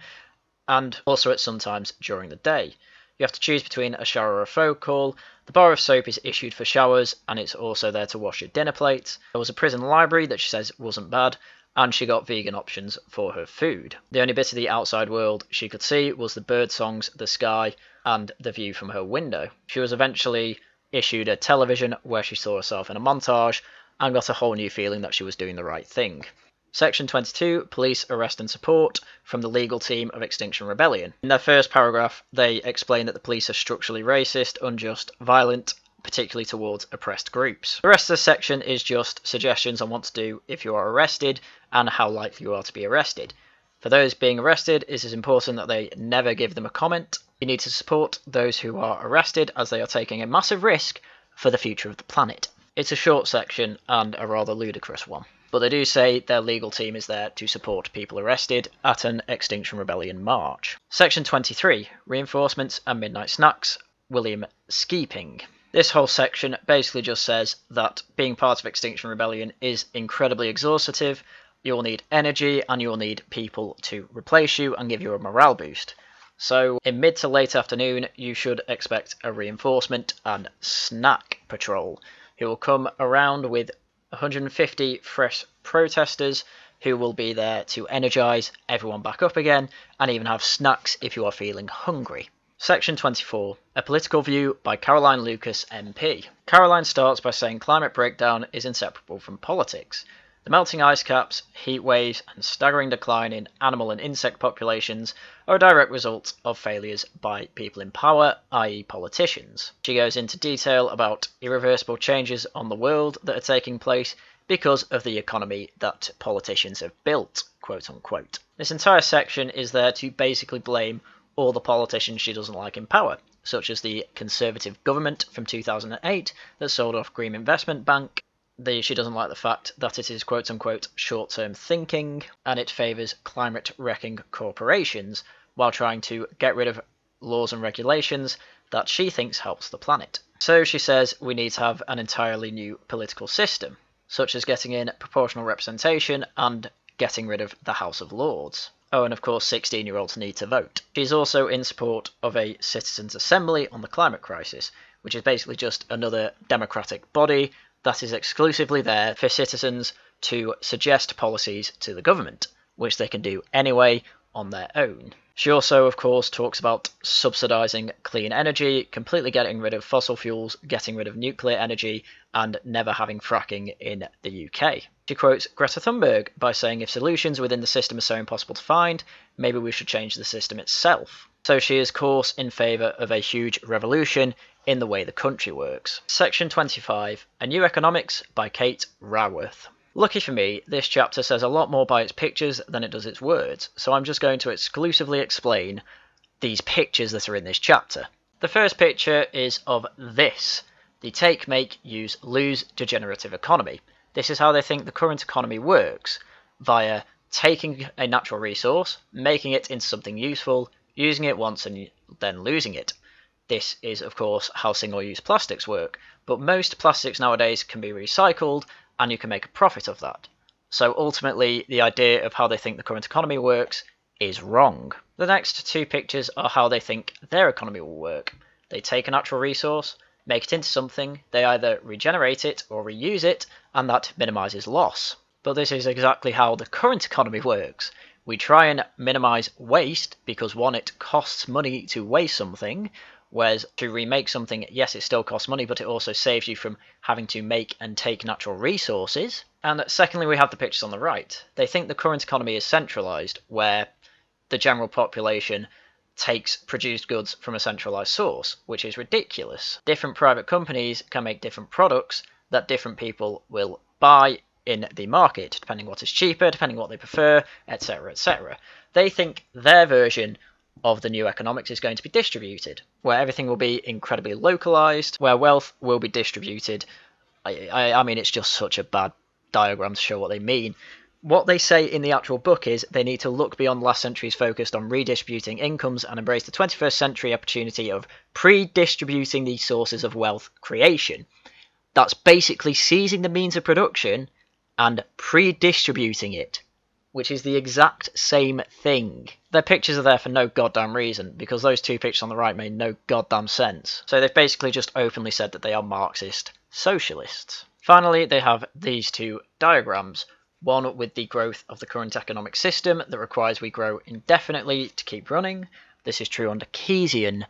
and also at some times during the day. You have to choose between a shower or a phone call. The bar of soap is issued for showers and it's also there to wash your dinner plates. There was a prison library that she says wasn't bad, and she got vegan options for her food. The only bit of the outside world she could see was the bird songs, the sky, and the view from her window. She was eventually issued a television where she saw herself in a montage and got a whole new feeling that she was doing the right thing. Section 22, Police Arrest and Support, from the legal team of Extinction Rebellion. In their first paragraph, they explain that the police are structurally racist, unjust, violent, particularly towards oppressed groups. The rest of the section is just suggestions on what to do if you are arrested and how likely you are to be arrested. For those being arrested, it is important that they never give them a comment. You need to support those who are arrested as they are taking a massive risk for the future of the planet. It's a short section and a rather ludicrous one, but they do say their legal team is there to support people arrested at an Extinction Rebellion march. Section 23, Reinforcements and Midnight Snacks, William Skeeping. This whole section basically just says that being part of Extinction Rebellion is incredibly exhaustive. You'll need energy and you'll need people to replace you and give you a morale boost. So in mid to late afternoon, you should expect a reinforcement and snack patrol who will come around with 150 fresh protesters who will be there to energise everyone back up again and even have snacks if you are feeling hungry. Section 24, A Political View by Caroline Lucas MP. Caroline starts by saying climate breakdown is inseparable from politics. The melting ice caps, heat waves, and staggering decline in animal and insect populations are a direct result of failures by people in power, i.e. politicians. She goes into detail about irreversible changes on the world that are taking place because of the economy that politicians have built, quote unquote. This entire section is there to basically blame all the politicians she doesn't like in power, such as the Conservative government from 2008 that sold off Green Investment Bank, She doesn't like the fact that it is quote-unquote short-term thinking, and it favours climate-wrecking corporations while trying to get rid of laws and regulations that she thinks helps the planet. So she says we need to have an entirely new political system, such as getting in proportional representation and getting rid of the House of Lords. Oh, and of course 16-year-olds need to vote. She's also in support of a citizens' assembly on the climate crisis, which is basically just another democratic body that is exclusively there for citizens to suggest policies to the government, which they can do anyway on their own. She also, of course, talks about subsidising clean energy, completely getting rid of fossil fuels, getting rid of nuclear energy, and never having fracking in the UK. She quotes Greta Thunberg by saying if solutions within the system are so impossible to find, maybe we should change the system itself. So she is, of course, in favour of a huge revolution in the way the country works. Section 25, A New Economics by Kate Raworth. Lucky for me, this chapter says a lot more by its pictures than it does its words, so I'm just going to exclusively explain these pictures that are in this chapter. The first picture is of this, the take, make, use, lose degenerative economy. This is how they think the current economy works, via taking a natural resource, making it into something useful, using it once and then losing it. This is, of course, how single-use plastics work, but most plastics nowadays can be recycled, and you can make a profit of that. So ultimately, the idea of how they think the current economy works is wrong. The next two pictures are how they think their economy will work. They take a natural resource, make it into something, they either regenerate it or reuse it, and that minimises loss. But this is exactly how the current economy works. We try and minimise waste because, one, it costs money to waste something, whereas to remake something, yes, it still costs money, but it also saves you from having to make and take natural resources. And secondly, we have the pictures on the right. They think the current economy is centralised, where the general population takes produced goods from a centralised source, which is ridiculous. Different private companies can make different products that different people will buy in the market, depending what is cheaper, depending what they prefer, etc., etc. They think their version of the new economics is going to be distributed, where everything will be incredibly localized, where wealth will be distributed. I mean, it's just such a bad diagram to show what they mean. What they say in the actual book is they need to look beyond last century's focus on redistributing incomes and embrace the 21st century opportunity of pre-distributing these sources of wealth creation. That's basically seizing the means of production and pre-distributing it, which is the exact same thing. Their pictures are there for no goddamn reason, because those two pictures on the right made no goddamn sense. So they've basically just openly said that they are Marxist socialists. Finally, they have these two diagrams. One with the growth of the current economic system that requires we grow indefinitely to keep running. This is true under Keynesian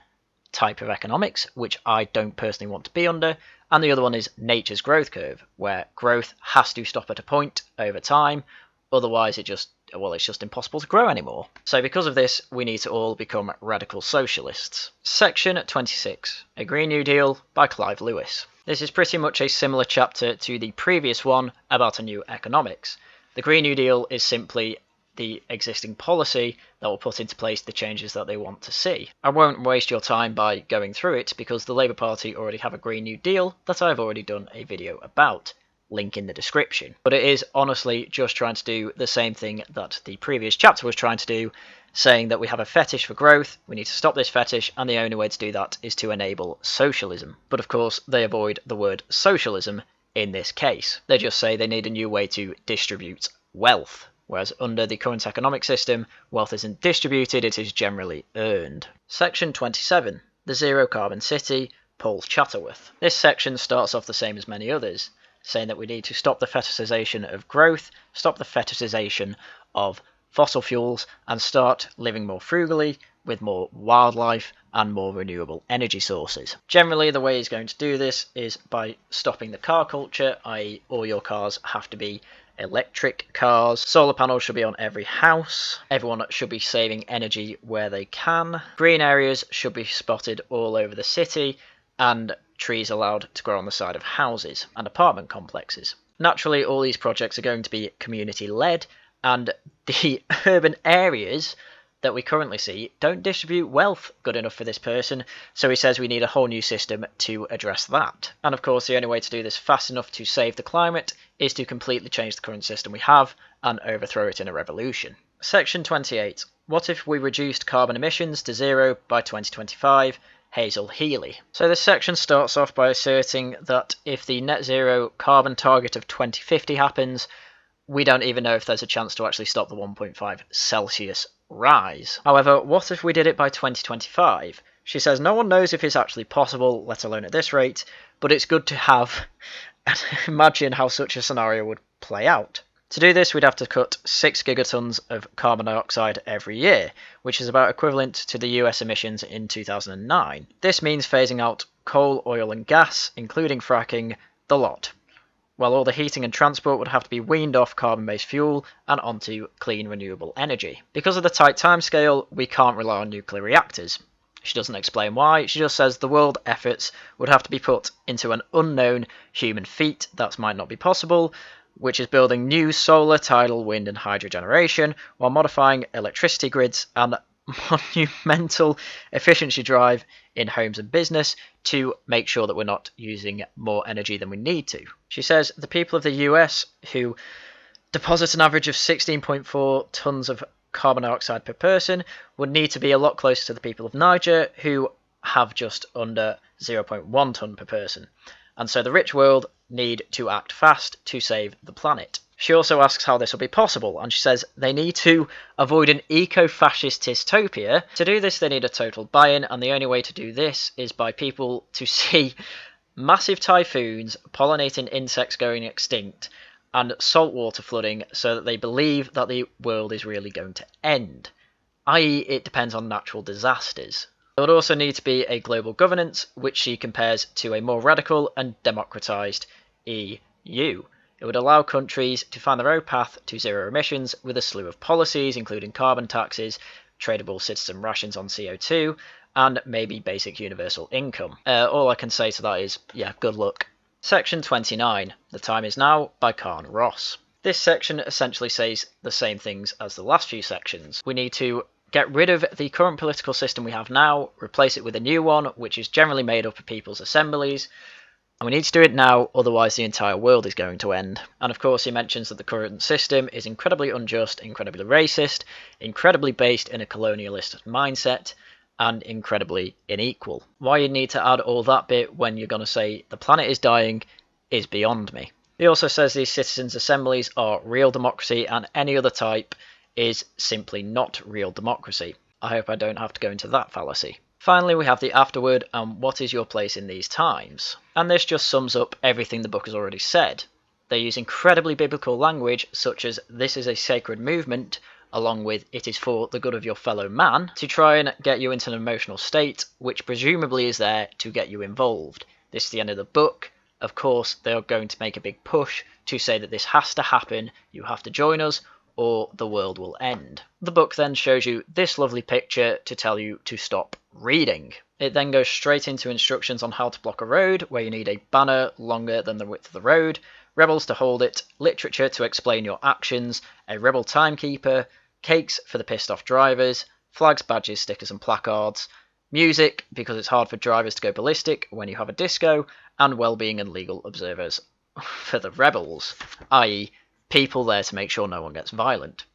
type of economics, which I don't personally want to be under. And the other one is nature's growth curve, where growth has to stop at a point over time. Otherwise, it's just impossible to grow anymore. So because of this, we need to all become radical socialists. Section 26, A Green New Deal by Clive Lewis. This is pretty much a similar chapter to the previous one about a new economics. The Green New Deal is simply the existing policy that will put into place the changes that they want to see. I won't waste your time by going through it because the Labour Party already have a Green New Deal that I've already done a video about. Link in the description. But it is honestly just trying to do the same thing that the previous chapter was trying to do, saying that we have a fetish for growth, we need to stop this fetish, and the only way to do that is to enable socialism. But of course, they avoid the word socialism in this case. They just say they need a new way to distribute wealth, whereas under the current economic system, wealth isn't distributed, it is generally earned. Section 27, The Zero Carbon City, Paul Chatterworth. This section starts off the same as many others, saying that we need to stop the fetishization of growth, stop the fetishization of fossil fuels, and start living more frugally with more wildlife and more renewable energy sources. Generally, the way he's going to do this is by stopping the car culture, i.e. all your cars have to be electric cars, solar panels should be on every house, everyone should be saving energy where they can, green areas should be spotted all over the city, and trees allowed to grow on the side of houses and apartment complexes. Naturally, all these projects are going to be community-led, and the urban areas that we currently see don't distribute wealth good enough for this person, so he says we need a whole new system to address that. And of course, the only way to do this fast enough to save the climate is to completely change the current system we have and overthrow it in a revolution. Section 28. What if we reduced carbon emissions to zero by 2025? Hazel Healy. So this section starts off by asserting that if the net zero carbon target of 2050 happens, we don't even know if there's a chance to actually stop the 1.5 Celsius rise. However, what if we did it by 2025? She says no one knows if it's actually possible, let alone at this rate, but it's good to have and imagine how such a scenario would play out. To do this, we'd have to cut 6 gigatons of carbon dioxide every year, which is about equivalent to the US emissions in 2009. This means phasing out coal, oil and gas, including fracking, the lot, while all the heating and transport would have to be weaned off carbon-based fuel and onto clean renewable energy. Because of the tight timescale, we can't rely on nuclear reactors. She doesn't explain why, she just says the world efforts would have to be put into an unknown human feat that might not be possible, which is building new solar, tidal, wind and hydro generation, while modifying electricity grids and monumental efficiency drive in homes and business to make sure that we're not using more energy than we need to. She says the people of the US who deposit an average of 16.4 tonnes of carbon dioxide per person would need to be a lot closer to the people of Niger who have just under 0.1 tonne per person. And so the rich world need to act fast to save the planet. She also asks how this will be possible, and she says they need to avoid an eco-fascist dystopia. To do this, they need a total buy-in, and the only way to do this is by people to see massive typhoons, pollinating insects going extinct, and saltwater flooding so that they believe that the world is really going to end, i.e. it depends on natural disasters. There would also need to be a global governance, which she compares to a more radical and democratised EU. It would allow countries to find their own path to zero emissions with a slew of policies, including carbon taxes, tradable citizen rations on CO2, and maybe basic universal income. All I can say to that is, yeah, good luck. Section 29, The Time Is Now, by Khan Ross. This section essentially says the same things as the last few sections. We need to get rid of the current political system we have now, replace it with a new one, which is generally made up of people's assemblies. And we need to do it now, otherwise the entire world is going to end. And of course he mentions that the current system is incredibly unjust, incredibly racist, incredibly based in a colonialist mindset, and incredibly unequal. Why you need to add all that bit when you're going to say the planet is dying is beyond me. He also says these citizens' assemblies are real democracy and any other type is simply not real democracy. I hope I don't have to go into that fallacy. Finally, we have the afterword and what is your place in these times? And this just sums up everything the book has already said. They use incredibly biblical language such as this is a sacred movement, along with it is for the good of your fellow man, to try and get you into an emotional state, which presumably is there to get you involved. This is the end of the book. Of course, they are going to make a big push to say that this has to happen, you have to join us, or the world will end. The book then shows you this lovely picture to tell you to stop reading. It then goes straight into instructions on how to block a road, where you need a banner longer than the width of the road, rebels to hold it, literature to explain your actions, a rebel timekeeper, cakes for the pissed off drivers, flags, badges, stickers and placards, music because it's hard for drivers to go ballistic when you have a disco, and well-being and legal observers for the rebels, i.e. people there to make sure no one gets violent.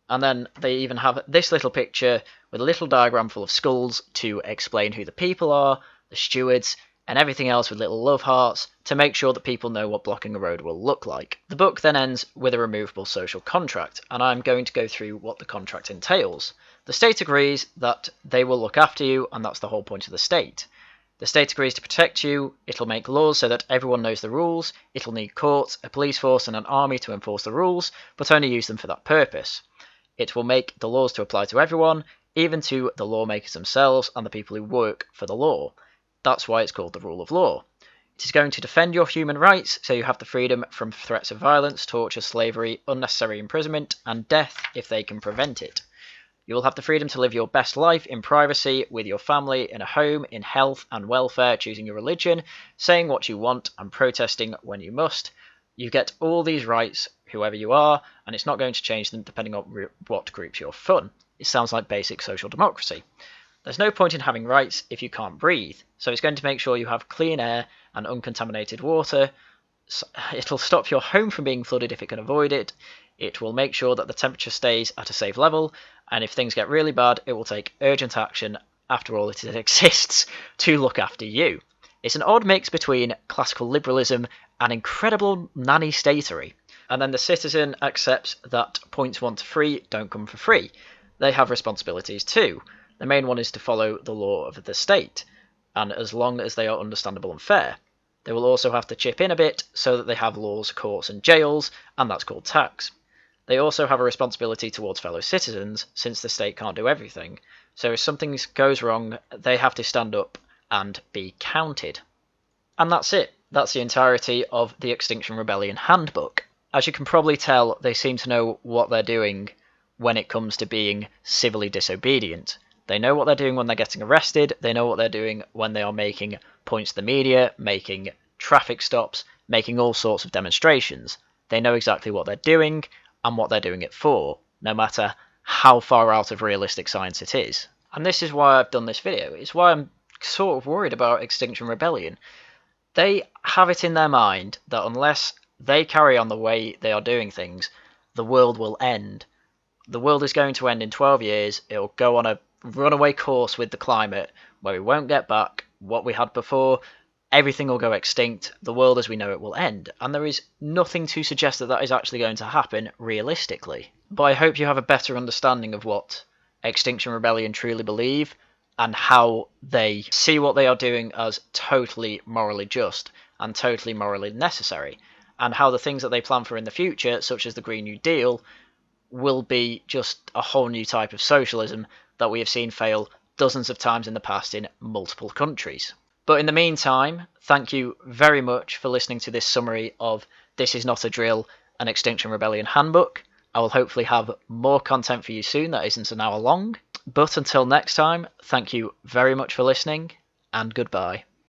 And then they even have this little picture with a little diagram full of skulls to explain who the people are, the stewards, and everything else with little love hearts to make sure that people know what blocking a road will look like. The book then ends with a removable social contract, and I'm going to go through what the contract entails. The state agrees that they will look after you, and that's the whole point of the state. The state agrees to protect you, it'll make laws so that everyone knows the rules, it'll need courts, a police force and an army to enforce the rules, but only use them for that purpose. It will make the laws to apply to everyone, even to the lawmakers themselves and the people who work for the law. That's why it's called the rule of law. It is going to defend your human rights, so you have the freedom from threats of violence, torture, slavery, unnecessary imprisonment, and death if they can prevent it. You will have the freedom to live your best life in privacy, with your family, in a home, in health and welfare, choosing your religion, saying what you want and protesting when you must. You get all these rights, whoever you are, and it's not going to change them depending on what groups you're from. It sounds like basic social democracy. There's no point in having rights if you can't breathe, so it's going to make sure you have clean air and uncontaminated water. It'll stop your home from being flooded if it can avoid it. It will make sure that the temperature stays at a safe level, and if things get really bad, it will take urgent action. After all, it exists to look after you. It's an odd mix between classical liberalism and incredible nanny statery. And then the citizen accepts that points 1 to 3 don't come for free. They have responsibilities too. The main one is to follow the law of the state, and as long as they are understandable and fair. They will also have to chip in a bit so that they have laws, courts and jails, and that's called tax. They also have a responsibility towards fellow citizens, since the state can't do everything. So if something goes wrong, they have to stand up and be counted. And that's it. That's the entirety of the Extinction Rebellion Handbook. As you can probably tell, they seem to know what they're doing when it comes to being civilly disobedient. They know what they're doing when they're getting arrested. They know what they're doing when they are making points to the media, making traffic stops, making all sorts of demonstrations. They know exactly what they're doing and what they're doing it for, no matter how far out of realistic science it is. And this is why I've done this video. It's why I'm sort of worried about Extinction Rebellion. They have it in their mind that unless they carry on the way they are doing things, the world will end. The world is going to end in 12 years. It'll go on a runaway course with the climate where we won't get back what we had before. Everything will go extinct. The world as we know it will end. And there is nothing to suggest that that is actually going to happen realistically. But I hope you have a better understanding of what Extinction Rebellion truly believe and how they see what they are doing as totally morally just and totally morally necessary, and how the things that they plan for in the future, such as the Green New Deal, will be just a whole new type of socialism that we have seen fail dozens of times in the past in multiple countries. But in the meantime, thank you very much for listening to this summary of This Is Not a Drill, an Extinction Rebellion Handbook. I will hopefully have more content for you soon that isn't an hour long. But until next time, thank you very much for listening, and goodbye.